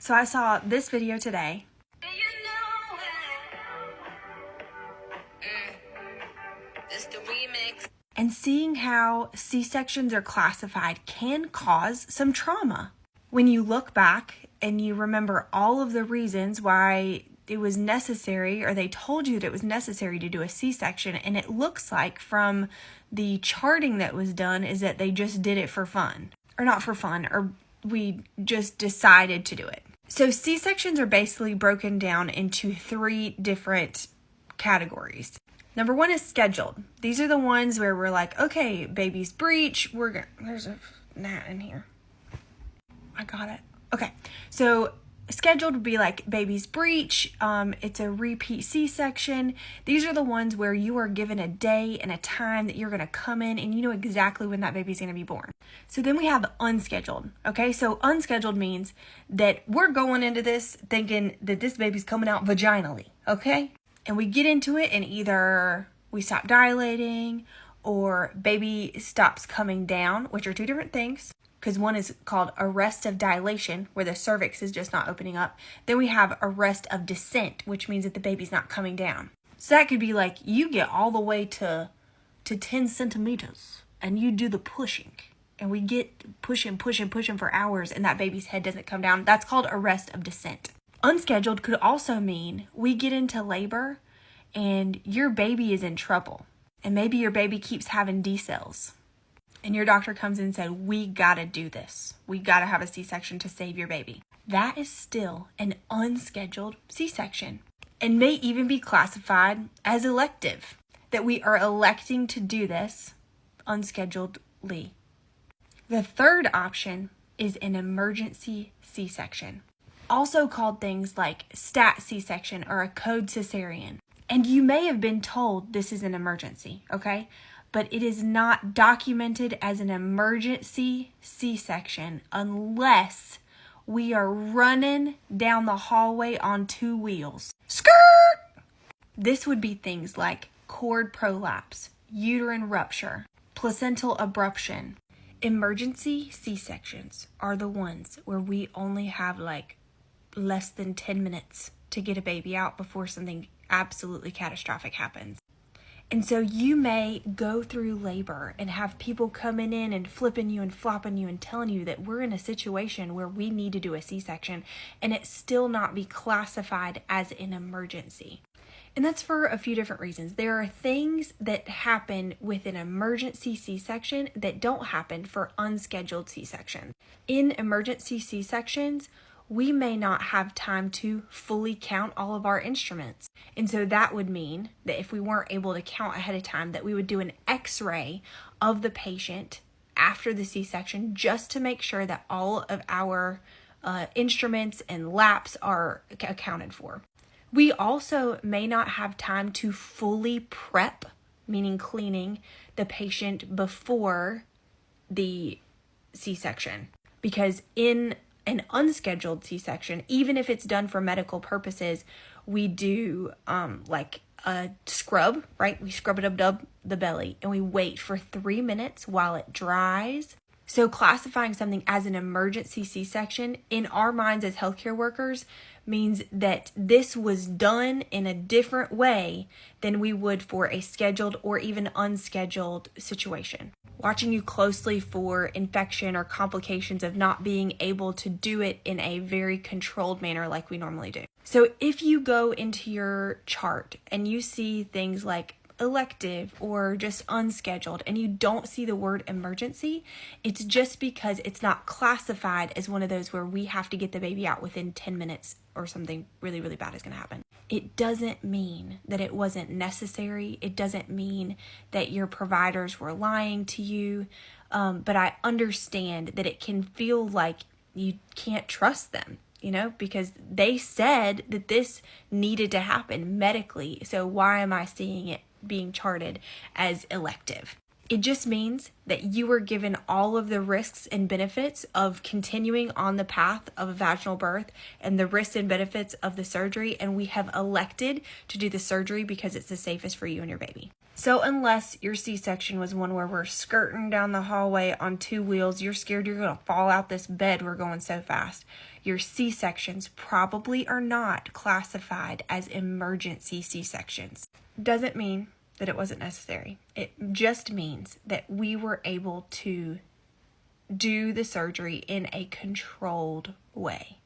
So I saw this video today. It's the remix. And seeing how C-sections are classified can cause some trauma. When you look back and you remember all of the reasons why it was necessary, or they told you that it was necessary to do a C-section, and it looks like from the charting that was done is that they just did it for fun. Or not for fun, or we just decided to do it. So C-sections are basically broken down into 3 different categories. Number 1 is scheduled. These are the ones where we're like, okay, baby's breech. There's a gnat in here. I got it. Okay. So scheduled would be like baby's breech. It's a repeat C-section. These are the ones where you are given a day and a time that you're going to come in and you know exactly when that baby's going to be born. So then we have unscheduled. Okay. So unscheduled means that we're going into this thinking that this baby's coming out vaginally. Okay. And we get into it and either we stop dilating or baby stops coming down, which are 2 different things. Because one is called arrest of dilation, where the cervix is just not opening up. Then we have arrest of descent, which means that the baby's not coming down. So that could be like you get all the way to 10 centimeters and you do the pushing. And we get pushing for hours and that baby's head doesn't come down. That's called arrest of descent. Unscheduled could also mean we get into labor and your baby is in trouble. And maybe your baby keeps having decels. And your doctor comes in and said, we gotta do this. We gotta have a C-section to save your baby. That is still an unscheduled C-section and may even be classified as elective, that we are electing to do this unscheduledly. The third option is an emergency C-section, also called things like stat C-section or a code cesarean. And you may have been told this is an emergency, okay? But it is not documented as an emergency C-section unless we are running down the hallway on 2 wheels. Skirt! This would be things like cord prolapse, uterine rupture, placental abruption. Emergency C-sections are the ones where we only have like less than 10 minutes to get a baby out before something absolutely catastrophic happens. And so you may go through labor and have people coming in and flipping you and flopping you and telling you that we're in a situation where we need to do a C-section and it still not be classified as an emergency. And that's for a few different reasons. There are things that happen with an emergency C-section that don't happen for unscheduled C-sections. In emergency C-sections, we may not have time to fully count all of our instruments. And so that would mean that if we weren't able to count ahead of time, that we would do an x-ray of the patient after the C-section just to make sure that all of our instruments and laps are accounted for. We also may not have time to fully prep, meaning cleaning, the patient before the C-section. Because in an unscheduled C-section, even if it's done for medical purposes, we do like a scrub, right? We scrub it up the belly and we wait for 3 minutes while it dries. So classifying something as an emergency C-section in our minds as healthcare workers means that this was done in a different way than we would for a scheduled or even unscheduled situation. Watching you closely for infection or complications of not being able to do it in a very controlled manner like we normally do. So if you go into your chart and you see things like elective or just unscheduled and you don't see the word emergency, it's just because it's not classified as one of those where we have to get the baby out within 10 minutes or something really, really bad is going to happen. It doesn't mean that it wasn't necessary. It doesn't mean that your providers were lying to you. But I understand that it can feel like you can't trust them, you know, because they said that this needed to happen medically. So why am I seeing it being charted as elective? It just means that you were given all of the risks and benefits of continuing on the path of a vaginal birth and the risks and benefits of the surgery, and we have elected to do the surgery because it's the safest for you and your baby. So unless your C-section was one where we're skirting down the hallway on 2 wheels, you're scared you're going to fall out this bed, we're going so fast, your C-sections probably are not classified as emergency C-sections. Doesn't mean that it wasn't necessary. It just means that we were able to do the surgery in a controlled way.